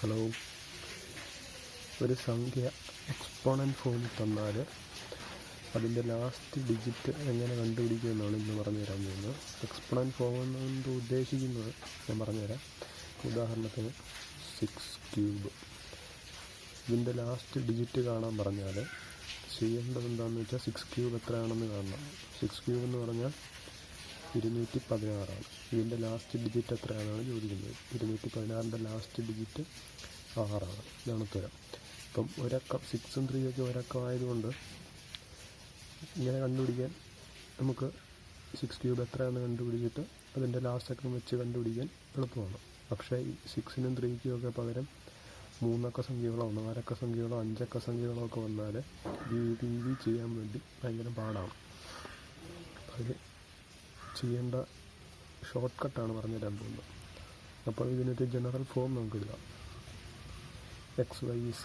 Hello. ഒരു സംഖ്യ exponent ഫോമിൽ തന്നാൽ അതിൻ്റെ ലാസ്റ്റ് ഡിജിറ്റ് എങ്ങനെ കണ്ടുപിടിക്കുമെന്നാണ് ഇന്ന് പറഞ്ഞു തരാൻ പോകുന്നത്. എക്സ്പോണൻറ്റ് ഫോം എന്നുകൊണ്ട് ഉദ്ദേശിക്കുന്നത് ഞാൻ പറഞ്ഞുതരാം. ഉദാഹരണത്തിന് 6³ ഇതിൻ്റെ ലാസ്റ്റ് ഡിജിറ്റ് കാണാൻ പറഞ്ഞാൽ ചെയ്യേണ്ടത് എന്താണെന്ന് വെച്ചാൽ 6³ എത്രയാണെന്ന് കാണണം. 6³ എന്ന് പറഞ്ഞാൽ 216 ഇതിൻ്റെ ലാസ്റ്റ് ഡിജിറ്റ് എത്രയാണെന്നാണ് ചോദിക്കുന്നത്. 216ൻ്റെ ലാസ്റ്റ് ഡിജിറ്റ് 6 ഇതാണ് ഉത്തരം. അപ്പം ഒരക്കം 6ഉം 3 ഒക്കെ ഒരക്കം ആയതുകൊണ്ട് ഇങ്ങനെ കണ്ടുപിടിക്കാൻ നമുക്ക് 6³ എത്രയാണെന്ന് കണ്ടുപിടിച്ചിട്ട് അതിൻ്റെ ലാസ്റ്റ് അക്കം വെച്ച് കണ്ടുപിടിക്കാൻ എളുപ്പമാണ്. പക്ഷേ ഈ 6നും 3ക്കും ഒക്കെ പകരം 3 അക്ക സംഖ്യകളോ 4 അക്ക സംഖ്യകളോ 5 അക്ക സംഖ്യകളോ ഒക്കെ വന്നാൽ രീതി ചെയ്യാൻ വേണ്ടി ഭയങ്കര പാടാണ്. അത് ചെയ്യേണ്ട ഷോർട്ട് കട്ടാണ് പറഞ്ഞു തരാൻ പോകുന്നത്. അപ്പോൾ ഇതിനൊരു ജനറൽ ഫോം നമുക്ക് എഴുതാം. XYZ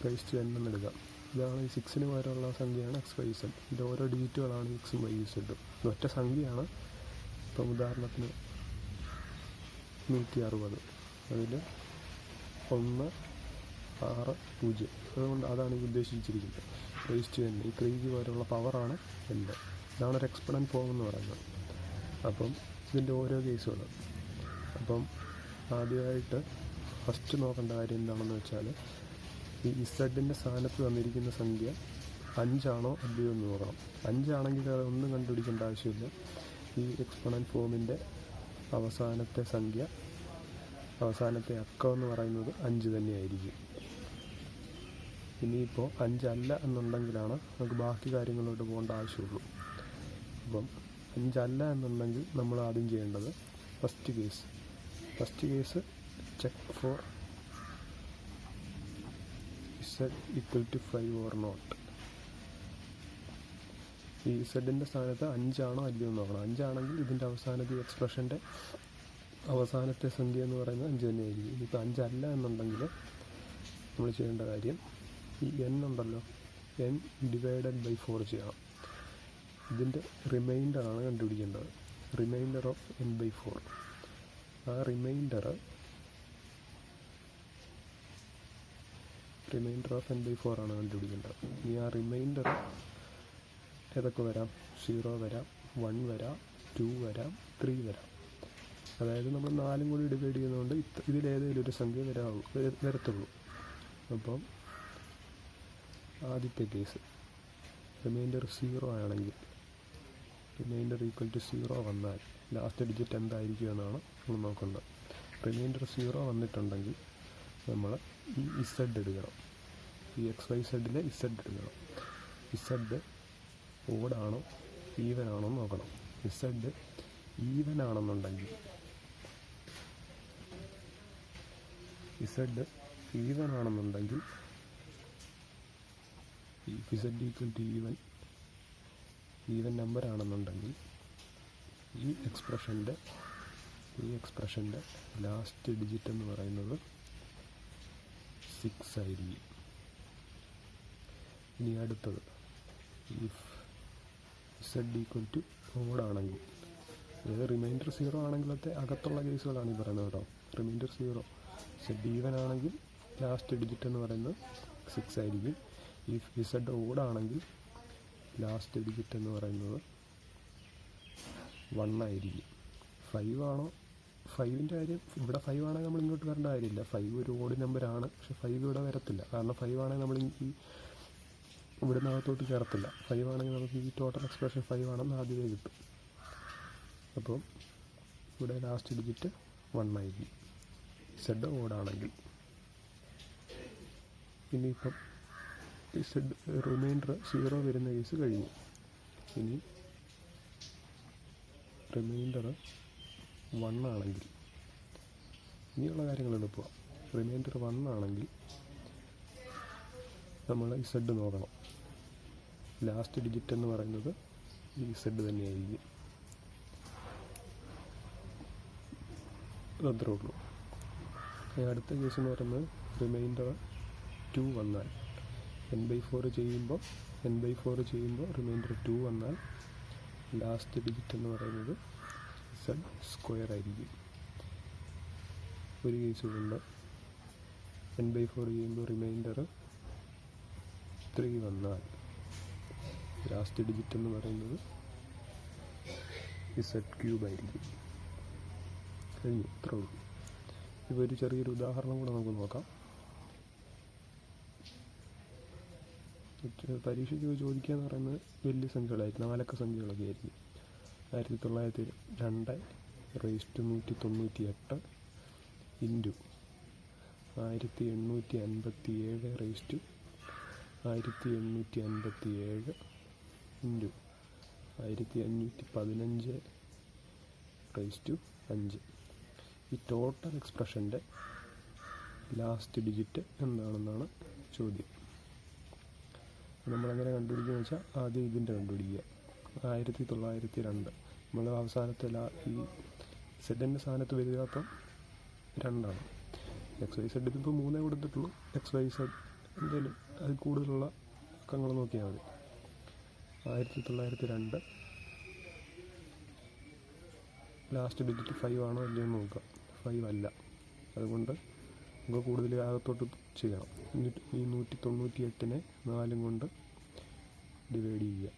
റൈസ് ടു n എന്നെടുക്കാം. ഇതാണ് ഈ 6ന് പകരമുള്ള സംഖ്യയാണ് XYZ. ഇതിൻ്റെ ഓരോ ഡിജിറ്റുകളാണ് Xഉം YZ. ഇത് ഒറ്റ സംഖ്യയാണ്. ഇപ്പം ഉദാഹരണത്തിന് 160 അതിൽ 160 അതുകൊണ്ട് അതാണ് ഈ ഉദ്ദേശിച്ചിരിക്കുന്നത്. റൈസ് ടു n ഈ 3ക്ക് പകരമുള്ള പവറാണ് n. ഇതാണ് ഒരു എക്സ്പോണൻറ്റ് ഫോം എന്ന് പറയുന്നത്. അപ്പം ഇതിൻ്റെ ഓരോ കേസുകൾ. അപ്പം ആദ്യമായിട്ട് ഫസ്റ്റ് നോക്കേണ്ട കാര്യം എന്താണെന്ന് വെച്ചാൽ ഈ ഇസഡിൻ്റെ സ്ഥാനത്ത് തന്നിരിക്കുന്ന സംഖ്യ 5 ആണോ അല്ലയോ എന്ന് നോക്കണം. 5 ആണെങ്കിൽ അതൊന്നും കണ്ടുപിടിക്കേണ്ട ആവശ്യമില്ല. ഈ എക്സ്പോണൻറ്റ് ഫോമിൻ്റെ അവസാനത്തെ സംഖ്യ അവസാനത്തെ അക്കം എന്ന് പറയുന്നത് 5 തന്നെയായിരിക്കും. ഇനിയിപ്പോൾ 5 അല്ല എന്നുണ്ടെങ്കിലാണ് നമുക്ക് ബാക്കി കാര്യങ്ങളിലോട്ട് പോകേണ്ട ആവശ്യമുള്ളൂ. അപ്പം 5 അല്ല എന്നുണ്ടെങ്കിൽ നമ്മൾ ആദ്യം ചെയ്യേണ്ടത് first case check for Z = 5 or not. ഈ ഇസഡിൻ്റെ സ്ഥാനത്ത് 5 ആണോ അല്ലയോ എന്ന് നോക്കണം. 5 ആണെങ്കിൽ ഇതിൻ്റെ അവസാനത്തെ എക്സ്പ്രഷൻ്റെ അവസാനത്തെ സംഖ്യ എന്ന് പറയുന്നത് 5 തന്നെയായിരിക്കും. ഇപ്പോൾ 5 അല്ല എന്നുണ്ടെങ്കിൽ നമ്മൾ ചെയ്യേണ്ട കാര്യം ഈ n ഉണ്ടല്ലോ, n / 4 ചെയ്യണം. ഇതിൻ്റെ റിമൈൻഡറാണ് കണ്ടുപിടിക്കേണ്ടത്. Remainder of n/4. ആ റിമൈൻഡർ ഓഫ് n/4 ആണ് കണ്ടുപിടിക്കേണ്ടത്. ഇനി ആ റിമൈൻഡർ ഏതൊക്കെ വരാം? 0 വരാം, 1 വരാം, 2 വരാം, 3 വരാം. അതായത് നമ്മൾ 4ഉം കൂടി ഡിവൈഡ് ചെയ്യുന്നതുകൊണ്ട് ഇതിലേതെങ്കിലും ഒരു സംഖ്യ വരത്തുള്ളൂ. അപ്പം ആദ്യത്തെ കേസ് റിമൈൻഡർ 0 ആണെങ്കിൽ, റിമൈൻഡർ = 0 വന്നാൽ ലാസ്റ്റ് ഡിജിറ്റ് എന്തായിരിക്കും എന്നാണ് നമ്മൾ നോക്കേണ്ടത്. റിമൈൻഡർ 0 വന്നിട്ടുണ്ടെങ്കിൽ നമ്മൾ ഈ Z എടുക്കണം. ഈ XYZലെ Z എടുക്കണം. Z ഓഡാണോ ഈവൻ ആണോ നോക്കണം. Z ഈവൻ ആണെന്നുണ്ടെങ്കിൽ ഈ Z = ഈവൻ നമ്പർ ആണെന്നുണ്ടെങ്കിൽ ഈ എക്സ്പ്രഷൻ്റെ ലാസ്റ്റ് ഡിജിറ്റ് എന്ന് പറയുന്നത് 6 ആയിരിക്കും. ഇനി അടുത്തത് ഇഫ് Z = ഓഡാണെങ്കിൽ, അതായത് റിമൈൻഡർ 0 ആണെങ്കിലത്തെ അകത്തുള്ള കേസുകളാണ് ഈ പറയുന്നത് കേട്ടോ. റിമൈൻഡർ 0 Z ഈവൻ ആണെങ്കിൽ ലാസ്റ്റ് ഡിജിറ്റ് എന്ന് പറയുന്നത് 6 ആയിരിക്കും. ഇഫ് Z ഓഡാണെങ്കിൽ ലാസ്റ്റ് ഡിജിറ്റ് എന്ന് പറയുന്നത് 1 ആയിരിക്കും. 5 ആണോ? 5ൻ്റെ കാര്യം ഇവിടെ 5 ആണെങ്കിൽ നമ്മൾ ഇങ്ങോട്ട് വരേണ്ട കാര്യമില്ല. 5 ഒരു ഓഡ് നമ്പറാണ്. പക്ഷെ 5 ഇവിടെ വരത്തില്ല. കാരണം 5 ആണെങ്കിൽ നമ്മൾ ഈ ഇവിടുന്ന് അകത്തോട്ട് കയറത്തില്ല. 5 ആണെങ്കിൽ നമുക്ക് ഈ ടോട്ടൽ എക്സ്പ്രഷൻ 5 ആണെന്ന് ആദ്യമേ കിട്ടും. അപ്പോൾ ഇവിടെ ലാസ്റ്റ് ഡിജിറ്റ് 1 ആയിരിക്കും Z ഓഡാണെങ്കിൽ. ഇനിയിപ്പം റിമൈൻഡർ 0 വരുന്ന കേസ് കഴിഞ്ഞു. ഇനി റിമൈൻഡർ 1 ആണെങ്കിൽ ഇനിയുള്ള കാര്യങ്ങൾ എളുപ്പമാണ്. റിമൈൻഡർ 1 ആണെങ്കിൽ നമ്മൾ Z നോക്കണം. ലാസ്റ്റ് ഡിജിറ്റ് എന്ന് പറയുന്നത് ഈ Z തന്നെയായിരിക്കും. അതത്രേ ഉള്ളൂ. അടുത്ത കേസ് എന്ന് പറയുന്നത് റിമൈൻഡർ 2 വന്നാൽ n/4 ചെയ്യുമ്പോൾ റിമൈൻഡർ 2 വന്നാൽ ലാസ്റ്റ് ഡിജിറ്റ് എന്ന് പറയുന്നത് Z² ആയിരിക്കും. ഒരു കേസ് കൊണ്ട് n/4 ചെയ്യുമ്പോൾ റിമൈൻഡർ 3 വന്നാൽ ലാസ്റ്റ് ഡിജിറ്റ് എന്ന് പറയുന്നത് z³ ആയിരിക്കും. കഴിഞ്ഞു, ഇത്രേ ഉള്ളൂ. ഇപ്പോൾ ഒരു ചെറിയൊരു ഉദാഹരണം കൂടെ നമുക്ക് നോക്കാം. പരീക്ഷയ്ക്ക് ചോദിക്കുക എന്ന് പറയുന്നത് വലിയ സംഖ്യകളായിരിക്കും, 4 അക്ക സംഖ്യകളൊക്കെ ആയിരിക്കും. 1902/198 ഇൻറ്റു 1857/1857 ഇൻറ്റു 1515/5. ഈ ടോട്ടൽ എക്സ്പ്രഷൻ്റെ ലാസ്റ്റ് ഡിജിറ്റ് എന്താണെന്നാണ് ചോദ്യം. നമ്മളെങ്ങനെ കണ്ടുപിടിക്കുകയെന്ന് വെച്ചാൽ ആദ്യം ഇതിൻ്റെ കണ്ടുപിടിക്കുക. 1902 നമ്മൾ അവസാനത്തെ ഈ സെഡിൻ്റെ സ്ഥാനത്ത് വരികപ്പം 2 XYZ ഇതിപ്പോൾ 3 കൊടുത്തിട്ടുള്ളൂ. XYZ എന്തെങ്കിലും അതിൽ കൂടുതലുള്ള അക്കങ്ങൾ നോക്കിയാൽ മതി. 1902 ലാസ്റ്റ് ഡിജിറ്റ് 5 ആണോ അല്ലയോ എന്ന് നോക്കുക. 5 അല്ല, അതുകൊണ്ട് നമുക്ക് കൂടുതൽ അകത്തോട്ട് ചെയ്യണം. ഈ 198-നെ 4 കൊണ്ട് ഡിവൈഡ് ചെയ്യുക.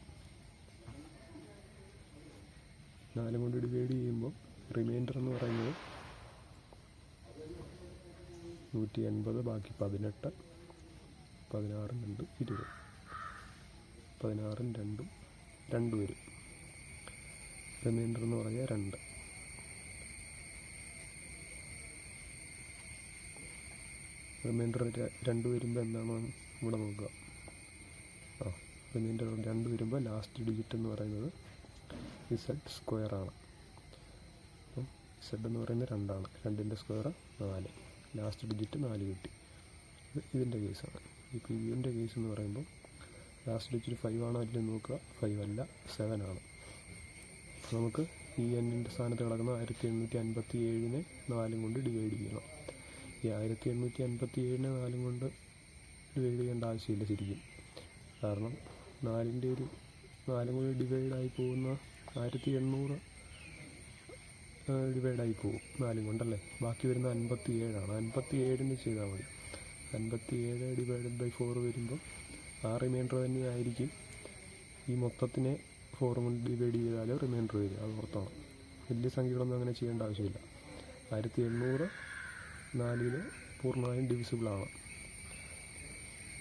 4 കൊണ്ട് ഡിവൈഡ് ചെയ്യുമ്പോൾ റിമൈൻഡർ എന്ന് പറയുന്നത് 180, ബാക്കി 18, 16 2 20, 16 2 വരും. റിമൈൻഡർ എന്ന് പറഞ്ഞാൽ 2. റിമൈൻഡർ 2 വരുമ്പോൾ എന്താണ് ഇവിടെ നോക്കുക. റിമൈൻഡർ 2 വരുമ്പോൾ ലാസ്റ്റ് ഡിജിറ്റ് എന്ന് പറയുന്നത് z² ആണ്. അപ്പം z എന്ന് പറയുന്നത് 2 ആണ്. 2ൻ്റെ സ്ക്വയർ 4, ലാസ്റ്റ് ഡിജിറ്റ് 4 കിട്ടി. ഇതിൻ്റെ കേസാണ്. ഇപ്പോൾ ഇതിൻ്റെ കേസ് എന്ന് പറയുമ്പോൾ ലാസ്റ്റ് ഡിജിറ്റ് 5 ആണോ അല്ലെന്ന് നോക്കുക. 5 അല്ല, 7 ആണ്. നമുക്ക് ഈ n-ൻ്റെ സ്ഥാനത്ത് കിടക്കുന്ന 1857-നെ 4 കൊണ്ട് ഡിവൈഡ് ചെയ്യണം. ഈ 1857-നെ 4 കൊണ്ട് ഡിവൈഡ് ചെയ്യേണ്ട ആവശ്യമില്ല ശരിക്കും. കാരണം 4 കൊണ്ട് ഡിവൈഡായി പോകുന്ന 1800 ഡിവൈഡായി പോകും 4 കൊണ്ടല്ലേ. ബാക്കി വരുന്ന 57 ആണ്. 57-ന് ചെയ്താൽ മതി. 57/4 വരുമ്പോൾ ആ റിമൈൻഡർ തന്നെയായിരിക്കും. ഈ മൊത്തത്തിനെ 4 കൊണ്ട് ഡിവൈഡ് ചെയ്താൽ റിമൈൻഡർ വരും. അത് ഓർത്തോണം. വലിയ സംഖ്യകളൊന്നും അങ്ങനെ ചെയ്യേണ്ട ആവശ്യമില്ല. 1800 4 പൂർണ്ണമായും ഡിവിസിബിളാണ്.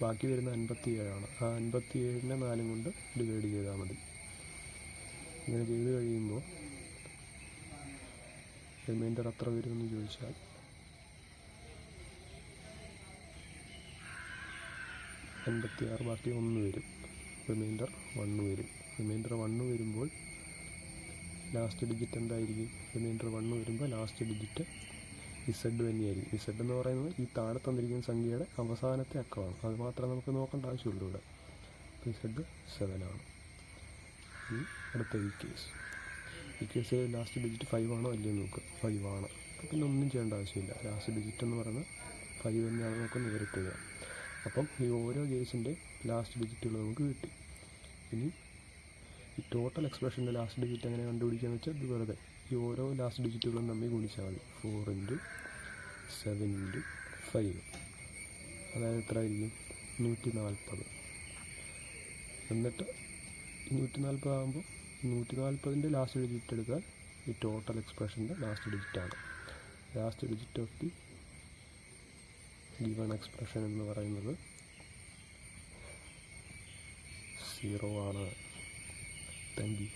ബാക്കി വരുന്ന 57 ആണ്. ആ 57-നെ 4 കൊണ്ട് ഡിവൈഡ് ചെയ്താൽ മതി. ഇങ്ങനെ ചെയ്ത് കഴിയുമ്പോൾ റിമൈൻഡർ എത്ര വരുമെന്ന് ചോദിച്ചാൽ 56, ബാക്കി 1 വരും. റിമൈൻഡർ 1 വരും. റിമൈൻഡർ 1 വരുമ്പോൾ ലാസ്റ്റ് ഡിജിറ്റ് എന്തായിരിക്കും? റിമൈൻഡർ 1 വരുമ്പോൾ ലാസ്റ്റ് ഡിജിറ്റ് z തന്നെയായിരിക്കും. z എന്ന് പറയുന്നത് ഈ താഴെ തന്നിരിക്കുന്ന സംഖ്യയുടെ അവസാനത്തെ അക്കമാണ്. അത് മാത്രമേ നമുക്ക് നോക്കേണ്ട ആവശ്യമുള്ളൂ ഇവിടെ. z 7 ആണ്. അടുത്ത ഈ കേസ് ലാസ്റ്റ് ഡിജിറ്റ് 5 ആണോ അല്ലയോ നോക്കുക. 5 ആണ്. പിന്നെ ഒന്നും ചെയ്യേണ്ട ആവശ്യമില്ല. ലാസ്റ്റ് ഡിജിറ്റ് എന്ന് പറയുന്നത് 5 തന്നെയാണ്. നമുക്ക് നേരിട്ട് ചെയ്യാം. അപ്പം ഈ ഓരോ കേസിൻ്റെ ലാസ്റ്റ് ഡിജിറ്റുകൾ നമുക്ക് കിട്ടി. ഇനി ഈ ടോട്ടൽ എക്സ്പ്രഷൻ്റെ ലാസ്റ്റ് ഡിജിറ്റ് എങ്ങനെ കണ്ടുപിടിക്കുകയെന്ന് വെച്ചാൽ ഇത് വെറുതെ ഈ ഓരോ ലാസ്റ്റ് ഡിജിറ്റുകളും തമ്മിൽ ഗുണിച്ചാൽ മതി. 4 × 7 × 5, അതായത് എത്ര ആയിരിക്കും? 140. എന്നിട്ട് 140 ആകുമ്പോൾ 140-ൻ്റെ ലാസ്റ്റ് ഡിജിറ്റ് എടുത്താൽ ഈ ടോട്ടൽ എക്സ്പ്രഷൻ്റെ ലാസ്റ്റ് ഡിജിറ്റാണ്. Last digit of the given expression എന്ന് പറയുന്നത് 0 ആണ്. Thank U.